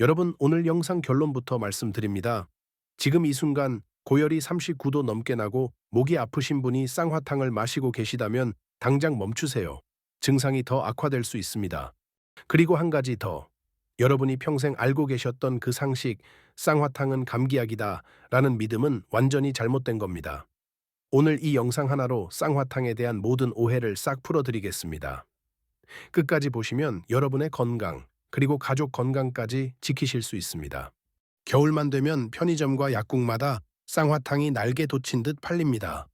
여러분, 오늘 영상 결론부터 말씀드립니다. 지금 이 순간 고열이 39도 넘게 나고 목이 아프신 분이 쌍화탕을 마시고 계시다면 당장 멈추세요. 증상이 더 악화될 수 있습니다. 그리고 한 가지 더. 여러분이 평생 알고 계셨던 그 상식, 쌍화탕은 감기약이다 라는 믿음은 완전히 잘못된 겁니다. 오늘 이 영상 하나로 쌍화탕에 대한 모든 오해를 싹 풀어드리겠습니다. 끝까지 보시면 여러분의 건강, 그리고 가족 건강까지 지키실 수 있습니다. 겨울만 되면 편의점과 약국마다 쌍화탕이 날개 돋친 듯 팔립니다.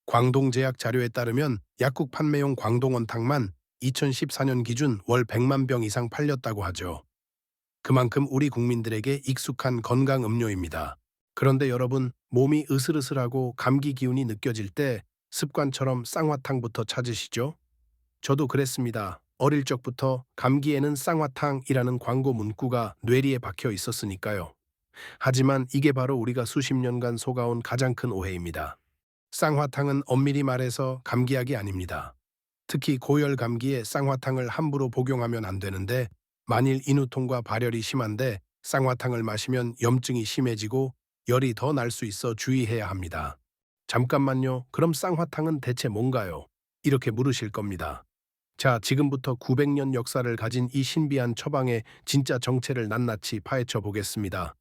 광동제약 자료에 따르면 약국 판매용 광동원탕만 2014년 기준 월 100만 병 이상 팔렸다고 하죠. 그만큼 우리 국민들에게 익숙한 건강 음료입니다. 그런데 여러분, 몸이 으슬으슬하고 감기 기운이 느껴질 때 습관처럼 쌍화탕부터 찾으시죠? 저도 그랬습니다. 어릴 적부터 감기에는 쌍화탕이라는 광고 문구가 뇌리에 박혀 있었으니까요. 하지만 이게 바로 우리가 수십 년간 속아온 가장 큰 오해입니다. 쌍화탕은 엄밀히 말해서 감기약이 아닙니다. 특히 고열 감기에 쌍화탕을 함부로 복용하면 안 되는데, 만일 인후통과 발열이 심한데 쌍화탕을 마시면 염증이 심해지고 열이 더 날 수 있어 주의해야 합니다. 잠깐만요. 그럼 쌍화탕은 대체 뭔가요? 이렇게 물으실 겁니다. 자, 지금부터 900년 역사를 가진 이 신비한 처방의 진짜 정체를 낱낱이 파헤쳐 보겠습니다.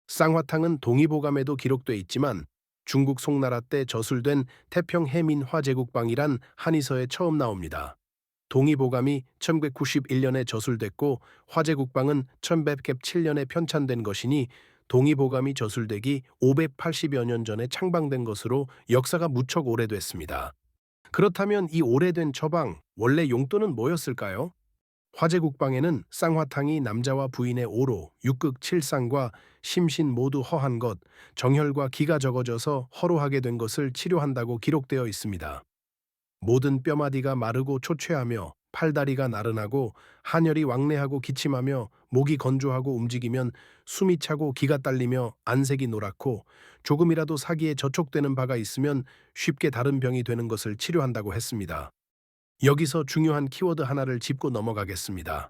쌍화탕은 동의보감에도 기록돼 있지만 중국 송나라 때 저술된 태평해민 화제국방이란 한의서에 처음 나옵니다. 동의보감이 1191년에 저술됐고 화제국방은 1107년에 편찬된 것이니 동의보감이 저술되기 580여 년 전에 창방된 것으로 역사가 무척 오래됐습니다. 그렇다면 이 오래된 처방, 원래 용도는 뭐였을까요? 화제국방에는 쌍화탕이 남자와 부인의 오로, 육극 칠상과 심신 모두 허한 것, 정혈과 기가 적어져서 허로하게 된 것을 치료한다고 기록되어 있습니다. 모든 뼈마디가 마르고 초췌하며 팔다리가 나른하고 한열이 왕래하고 기침하며 목이 건조하고 움직이면 숨이 차고 기가 딸리며 안색이 노랗고 조금이라도 사기에 저촉되는 바가 있으면 쉽게 다른 병이 되는 것을 치료한다고 했습니다. 여기서 중요한 키워드 하나를 짚고 넘어가겠습니다.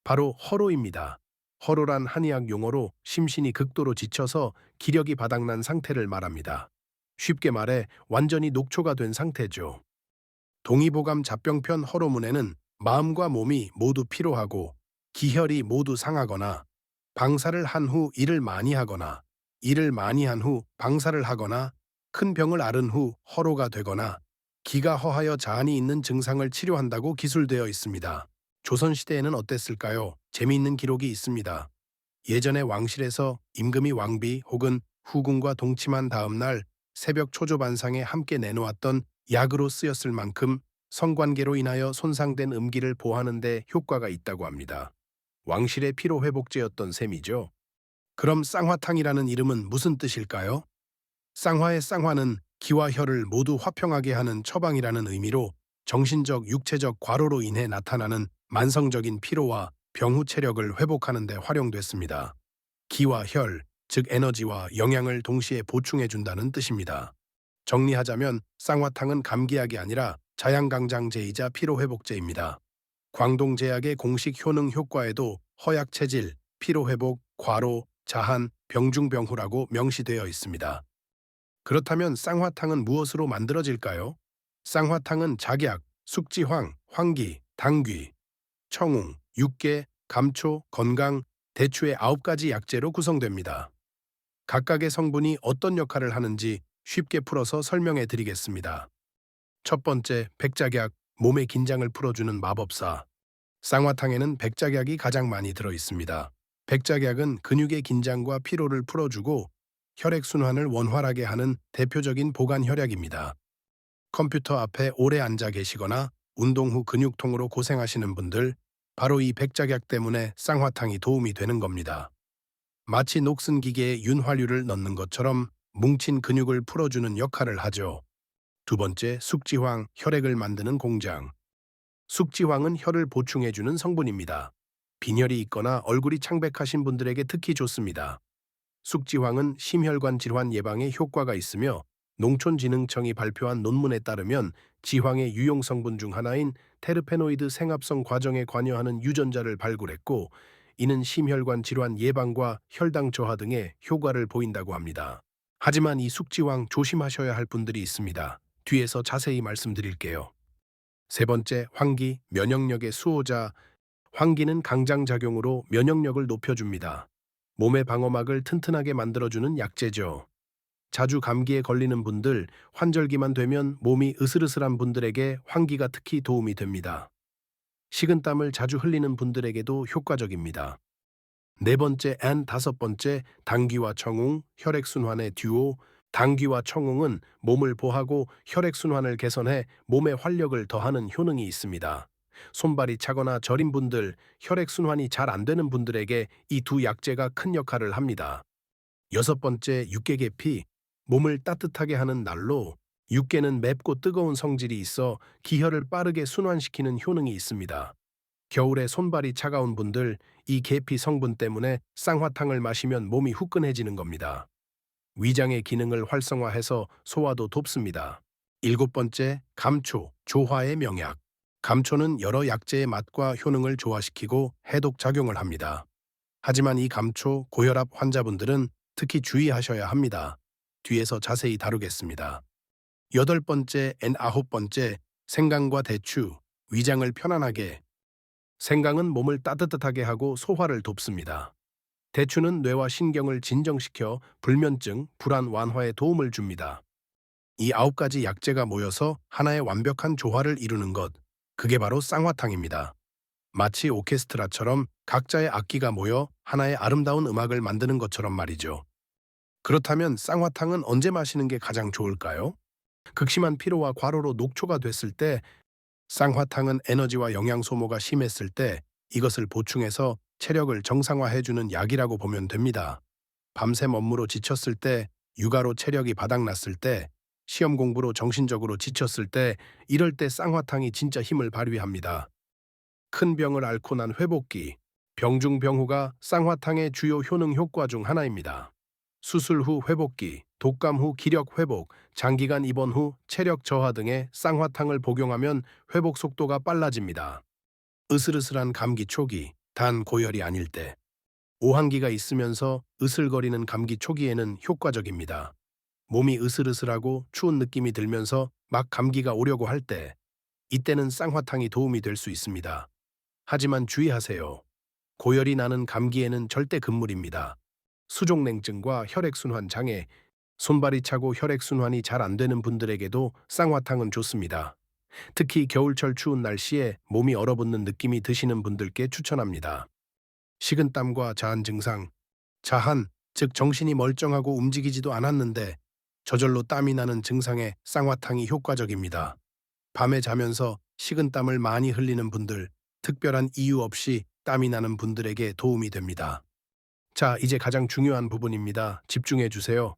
바로 허로입니다. 허로란 한의학 용어로 심신이 극도로 지쳐서 기력이 바닥난 상태를 말합니다. 쉽게 말해 완전히 녹초가 된 상태죠. 동의보감 잡병편 허로문에는 마음과 몸이 모두 피로하고 기혈이 모두 상하거나 방사를 한 후 일을 많이 하거나 일을 많이 한 후 방사를 하거나 큰 병을 앓은 후 허로가 되거나 기가 허하여 자한이 있는 증상을 치료한다고 기술되어 있습니다. 조선시대에는 어땠을까요? 재미있는 기록이 있습니다. 예전에 왕실에서 임금이 왕비 혹은 후궁과 동침한 다음 날 새벽 초조반상에 함께 내놓았던 약으로 쓰였을 만큼 성관계로 인하여 손상된 음기를 보하는 데 효과가 있다고 합니다. 왕실의 피로회복제였던 셈이죠. 그럼 쌍화탕이라는 이름은 무슨 뜻일까요? 쌍화의 쌍화는 기와 혈을 모두 화평하게 하는 처방이라는 의미로 정신적, 육체적 과로로 인해 나타나는 만성적인 피로와 병후 체력을 회복하는 데 활용됐습니다. 기와 혈, 즉 에너지와 영양을 동시에 보충해준다는 뜻입니다. 정리하자면 쌍화탕은 감기약이 아니라 자양강장제이자 피로회복제입니다. 광동제약의 공식 효능 효과에도 허약 체질, 피로회복, 과로, 자한, 병중병후라고 명시되어 있습니다. 그렇다면 쌍화탕은 무엇으로 만들어질까요? 쌍화탕은 작약, 숙지황, 황기, 당귀, 청웅, 육개, 감초, 건강, 대추의 9가지 약재로 구성됩니다. 각각의 성분이 어떤 역할을 하는지 쉽게 풀어서 설명해 드리겠습니다. 첫 번째, 백작약, 몸의 긴장을 풀어주는 마법사. 쌍화탕에는 백작약이 가장 많이 들어 있습니다. 백작약은 근육의 긴장과 피로를 풀어주고 혈액순환을 원활하게 하는 대표적인 보관 혈약입니다. 컴퓨터 앞에 오래 앉아 계시거나 운동 후 근육통으로 고생하시는 분들, 바로 이 백작약 때문에 쌍화탕이 도움이 되는 겁니다. 마치 녹슨 기계에 윤활유를 넣는 것처럼 뭉친 근육을 풀어주는 역할을 하죠. 두 번째, 숙지황, 혈액을 만드는 공장. 숙지황은 혈을 보충해주는 성분입니다. 빈혈이 있거나 얼굴이 창백하신 분들에게 특히 좋습니다. 숙지황은 심혈관 질환 예방에 효과가 있으며 농촌진흥청이 발표한 논문에 따르면 지황의 유용 성분 중 하나인 테르페노이드 생합성 과정에 관여하는 유전자를 발굴했고 이는 심혈관 질환 예방과 혈당 저하 등의 효과를 보인다고 합니다. 하지만 이 숙지황 조심하셔야 할 분들이 있습니다. 뒤에서 자세히 말씀드릴게요. 세 번째, 환기, 면역력의 수호자. 환기는 강장작용으로 면역력을 높여줍니다. 몸의 방어막을 튼튼하게 만들어주는 약재죠. 자주 감기에 걸리는 분들, 환절기만 되면 몸이 으슬으슬한 분들에게 환기가 특히 도움이 됩니다. 식은땀을 자주 흘리는 분들에게도 효과적입니다. 네 번째 다섯 번째, 당귀와 청웅, 혈액순환의 듀오. 당귀와 청웅은 몸을 보하고 혈액순환을 개선해 몸에 활력을 더하는 효능이 있습니다. 손발이 차거나 저린 분들, 혈액순환이 잘 안 되는 분들에게 이 두 약재가 큰 역할을 합니다. 여섯 번째, 육개계피, 몸을 따뜻하게 하는 난로. 육개는 맵고 뜨거운 성질이 있어 기혈을 빠르게 순환시키는 효능이 있습니다. 겨울에 손발이 차가운 분들, 이 계피 성분 때문에 쌍화탕을 마시면 몸이 후끈해지는 겁니다. 위장의 기능을 활성화해서 소화도 돕습니다. 일곱 번째, 감초, 조화의 명약. 감초는 여러 약재의 맛과 효능을 조화시키고 해독 작용을 합니다. 하지만 이 감초, 고혈압 환자분들은 특히 주의하셔야 합니다. 뒤에서 자세히 다루겠습니다. 여덟 번째, 아홉 번째, 생강과 대추, 위장을 편안하게. 생강은 몸을 따뜻하게 하고 소화를 돕습니다. 대추는 뇌와 신경을 진정시켜 불면증, 불안 완화에 도움을 줍니다. 이 아홉 가지 약재가 모여서 하나의 완벽한 조화를 이루는 것, 그게 바로 쌍화탕입니다. 마치 오케스트라처럼 각자의 악기가 모여 하나의 아름다운 음악을 만드는 것처럼 말이죠. 그렇다면 쌍화탕은 언제 마시는 게 가장 좋을까요? 극심한 피로와 과로로 녹초가 됐을 때, 쌍화탕은 에너지와 영양 소모가 심했을 때 이것을 보충해서 체력을 정상화해주는 약이라고 보면 됩니다. 밤샘 업무로 지쳤을 때, 육아로 체력이 바닥났을 때, 시험 공부로 정신적으로 지쳤을 때, 이럴 때 쌍화탕이 진짜 힘을 발휘합니다. 큰 병을 앓고 난 회복기, 병중병후가 쌍화탕의 주요 효능 효과 중 하나입니다. 수술 후 회복기, 독감 후 기력 회복, 장기간 입원 후 체력 저하 등의 쌍화탕을 복용하면 회복 속도가 빨라집니다. 으슬으슬한 감기 초기, 단 고열이 아닐 때, 오한기가 있으면서 으슬거리는 감기 초기에는 효과적입니다. 몸이 으슬으슬하고 추운 느낌이 들면서 막 감기가 오려고 할 때, 이때는 쌍화탕이 도움이 될 수 있습니다. 하지만 주의하세요. 고열이 나는 감기에는 절대 금물입니다. 수족냉증과 혈액순환 장애, 손발이 차고 혈액순환이 잘 안 되는 분들에게도 쌍화탕은 좋습니다. 특히 겨울철 추운 날씨에 몸이 얼어붙는 느낌이 드시는 분들께 추천합니다. 식은땀과 자한 증상. 자한, 즉 정신이 멀쩡하고 움직이지도 않았는데 저절로 땀이 나는 증상에 쌍화탕이 효과적입니다. 밤에 자면서 식은땀을 많이 흘리는 분들, 특별한 이유 없이 땀이 나는 분들에게 도움이 됩니다. 자, 이제 가장 중요한 부분입니다. 집중해 주세요.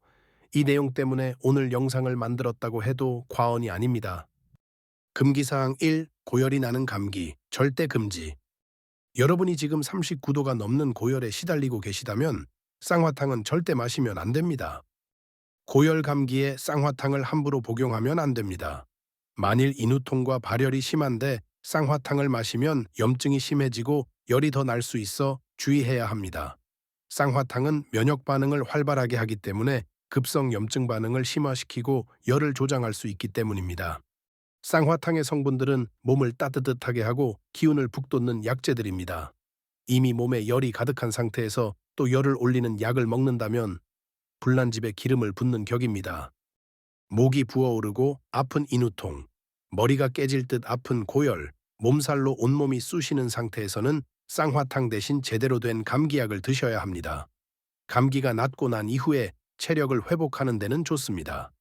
이 내용 때문에 오늘 영상을 만들었다고 해도 과언이 아닙니다. 금기사항 1. 고열이 나는 감기, 절대 금지. 여러분이 지금 39도가 넘는 고열에 시달리고 계시다면 쌍화탕은 절대 마시면 안 됩니다. 고열 감기에 쌍화탕을 함부로 복용하면 안 됩니다. 만일 인후통과 발열이 심한데 쌍화탕을 마시면 염증이 심해지고 열이 더 날 수 있어 주의해야 합니다. 쌍화탕은 면역 반응을 활발하게 하기 때문에 급성 염증 반응을 심화시키고 열을 조장할 수 있기 때문입니다. 쌍화탕의 성분들은 몸을 따뜻하게 하고 기운을 북돋는 약재들입니다. 이미 몸에 열이 가득한 상태에서 또 열을 올리는 약을 먹는다면 불난집에 기름을 붓는 격입니다. 목이 부어오르고 아픈 인후통, 머리가 깨질 듯 아픈 고열, 몸살로 온몸이 쑤시는 상태에서는 쌍화탕 대신 제대로 된 감기약을 드셔야 합니다. 감기가 낫고 난 이후에 체력을 회복하는 데는 좋습니다.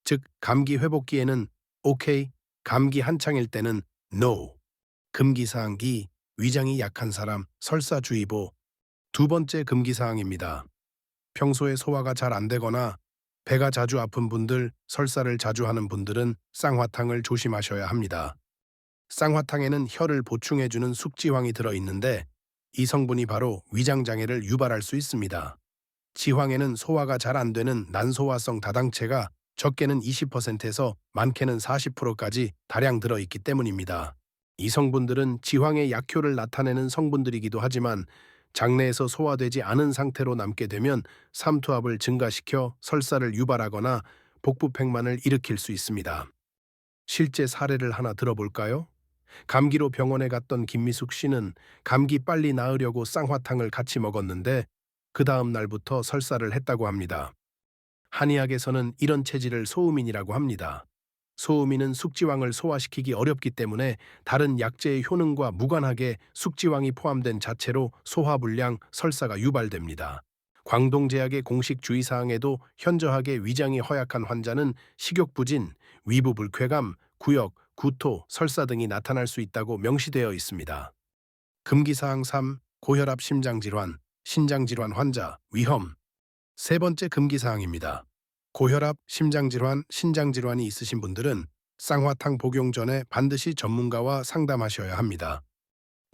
즉, 감기 회복기에는 오케이, 감기 한창일 때는 NO. 금기사항기, 위장이 약한 사람, 설사주의보. 두 번째 금기사항입니다. 평소에 소화가 잘 안 되거나 배가 자주 아픈 분들, 설사를 자주 하는 분들은 쌍화탕을 조심하셔야 합니다. 쌍화탕에는 혈을 보충해주는 숙지황이 들어있는데 이 성분이 바로 위장장애를 유발할 수 있습니다. 지황에는 소화가 잘 안 되는 난소화성 다당체가 적게는 20%에서 많게는 40%까지 다량 들어있기 때문입니다. 이 성분들은 지황의 약효를 나타내는 성분들이기도 하지만 장내에서 소화되지 않은 상태로 남게 되면 삼투압을 증가시켜 설사를 유발하거나 복부팽만을 일으킬 수 있습니다. 실제 사례를 하나 들어볼까요? 감기로 병원에 갔던 김미숙 씨는 감기 빨리 나으려고 쌍화탕을 같이 먹었는데 그 다음 날부터 설사를 했다고 합니다. 한의학에서는 이런 체질을 소음인이라고 합니다. 소음인은 숙지왕을 소화시키기 어렵기 때문에 다른 약제의 효능과 무관하게 숙지왕이 포함된 자체로 소화불량, 설사가 유발됩니다. 광동제약의 공식 주의사항에도 현저하게 위장이 허약한 환자는 식욕부진, 위부불쾌감, 구역, 구토, 설사 등이 나타날 수 있다고 명시되어 있습니다. 금기사항 3. 고혈압 심장질환, 신장질환 환자, 위험. 세 번째 금기사항입니다. 고혈압, 심장질환, 신장질환이 있으신 분들은 쌍화탕 복용 전에 반드시 전문가와 상담하셔야 합니다.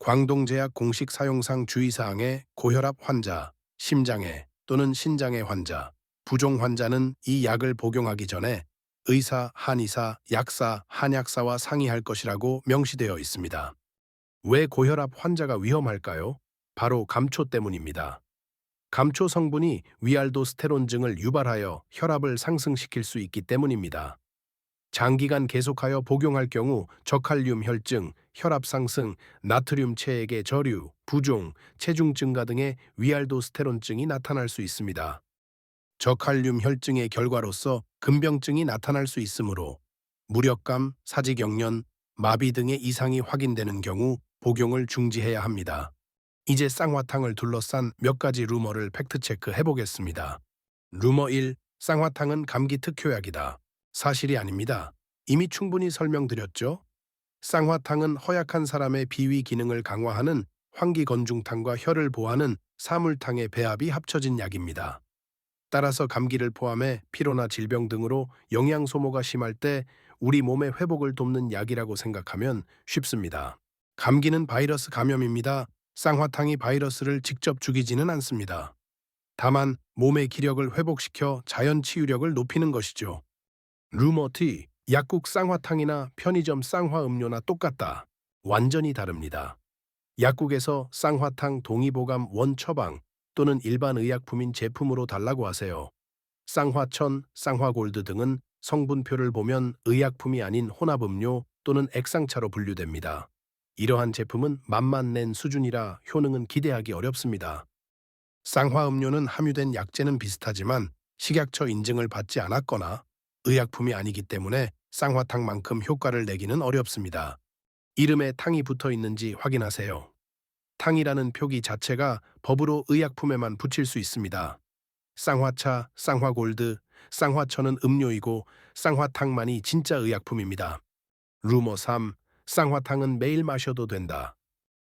광동제약 공식 사용상 주의사항에 고혈압 환자, 심장애 또는 신장애 환자, 부종 환자는 이 약을 복용하기 전에 의사, 한의사, 약사, 한약사와 상의할 것이라고 명시되어 있습니다. 왜 고혈압 환자가 위험할까요? 바로 감초 때문입니다. 감초 성분이 위알도스테론증을 유발하여 혈압을 상승시킬 수 있기 때문입니다. 장기간 계속하여 복용할 경우 저칼륨 혈증, 혈압 상승, 나트륨 체액의 저류, 부종, 체중 증가 등의 위알도스테론증이 나타날 수 있습니다. 저칼륨 혈증의 결과로서 근병증이 나타날 수 있으므로 무력감, 사지경련, 마비 등의 이상이 확인되는 경우 복용을 중지해야 합니다. 이제 쌍화탕을 둘러싼 몇 가지 루머를 팩트체크 해보겠습니다. 루머 1. 쌍화탕은 감기 특효약이다. 사실이 아닙니다. 이미 충분히 설명드렸죠? 쌍화탕은 허약한 사람의 비위 기능을 강화하는 환기건중탕과 혈을 보하는 사물탕의 배합이 합쳐진 약입니다. 따라서 감기를 포함해 피로나 질병 등으로 영양 소모가 심할 때 우리 몸의 회복을 돕는 약이라고 생각하면 쉽습니다. 감기는 바이러스 감염입니다. 쌍화탕이 바이러스를 직접 죽이지는 않습니다. 다만 몸의 기력을 회복시켜 자연 치유력을 높이는 것이죠. 루머 T. 약국 쌍화탕이나 편의점 쌍화 음료나 똑같다. 완전히 다릅니다. 약국에서 쌍화탕 동의보감 원처방 또는 일반 의약품인 제품으로 달라고 하세요. 쌍화천, 쌍화골드 등은 성분표를 보면 의약품이 아닌 혼합음료 또는 액상차로 분류됩니다. 이러한 제품은 맛만 낸 수준이라 효능은 기대하기 어렵습니다. 쌍화음료는 함유된 약재는 비슷하지만 식약처 인증을 받지 않았거나 의약품이 아니기 때문에 쌍화탕만큼 효과를 내기는 어렵습니다. 이름에 탕이 붙어 있는지 확인하세요. 탕이라는 표기 자체가 법으로 의약품에만 붙일 수 있습니다. 쌍화차, 쌍화골드, 쌍화천은 음료이고 쌍화탕만이 진짜 의약품입니다. 루머 3. 쌍화탕은 매일 마셔도 된다.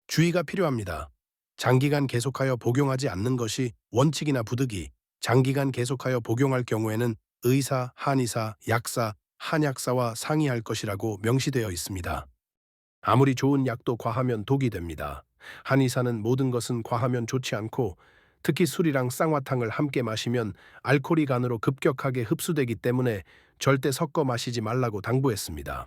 주의가 필요합니다. 장기간 계속하여 복용하지 않는 것이 원칙이나 부득이 장기간 계속하여 복용할 경우에는 의사, 한의사, 약사, 한약사와 상의할 것이라고 명시되어 있습니다. 아무리 좋은 약도 과하면 독이 됩니다. 한의사는 모든 것은 과하면 좋지 않고 특히 술이랑 쌍화탕을 함께 마시면 알코올이 간으로 급격하게 흡수되기 때문에 절대 섞어 마시지 말라고 당부했습니다.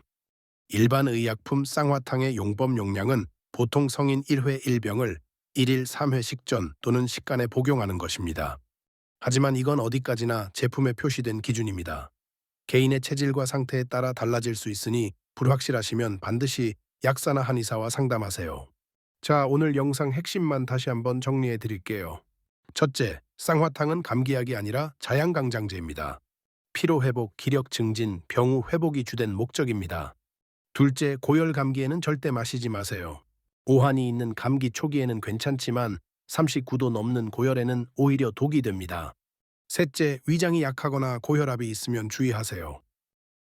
일반 의약품 쌍화탕의 용법 용량은 보통 성인 1회 1병을 1일 3회 식전 또는 식간에 복용하는 것입니다. 하지만 이건 어디까지나 제품에 표시된 기준입니다. 개인의 체질과 상태에 따라 달라질 수 있으니 불확실하시면 반드시 약사나 한의사와 상담하세요. 자, 오늘 영상 핵심만 다시 한번 정리해 드릴게요. 첫째, 쌍화탕은 감기약이 아니라 자양강장제입니다. 피로회복, 기력 증진, 병우 회복이 주된 목적입니다. 둘째, 고열 감기에는 절대 마시지 마세요. 오한이 있는 감기 초기에는 괜찮지만 39도 넘는 고열에는 오히려 독이 됩니다. 셋째, 위장이 약하거나 고혈압이 있으면 주의하세요.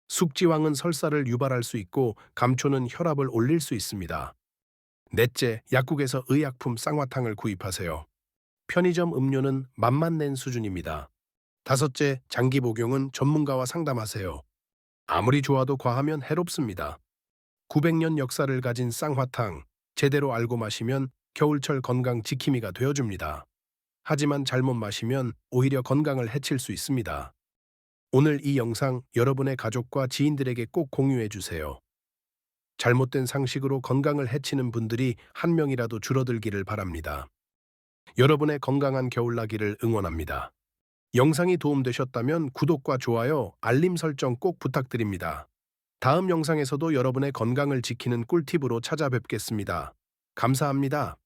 숙지왕은 설사를 유발할 수 있고 감초는 혈압을 올릴 수 있습니다. 넷째, 약국에서 의약품 쌍화탕을 구입하세요. 편의점 음료는 맛만 낸 수준입니다. 다섯째, 장기 복용은 전문가와 상담하세요. 아무리 좋아도 과하면 해롭습니다. 900년 역사를 가진 쌍화탕, 제대로 알고 마시면 겨울철 건강 지킴이가 되어줍니다. 하지만 잘못 마시면 오히려 건강을 해칠 수 있습니다. 오늘 이 영상 여러분의 가족과 지인들에게 꼭 공유해 주세요. 잘못된 상식으로 건강을 해치는 분들이 한 명이라도 줄어들기를 바랍니다. 여러분의 건강한 겨울나기를 응원합니다. 영상이 도움되셨다면 구독과 좋아요, 알림 설정 꼭 부탁드립니다. 다음 영상에서도 여러분의 건강을 지키는 꿀팁으로 찾아뵙겠습니다. 감사합니다.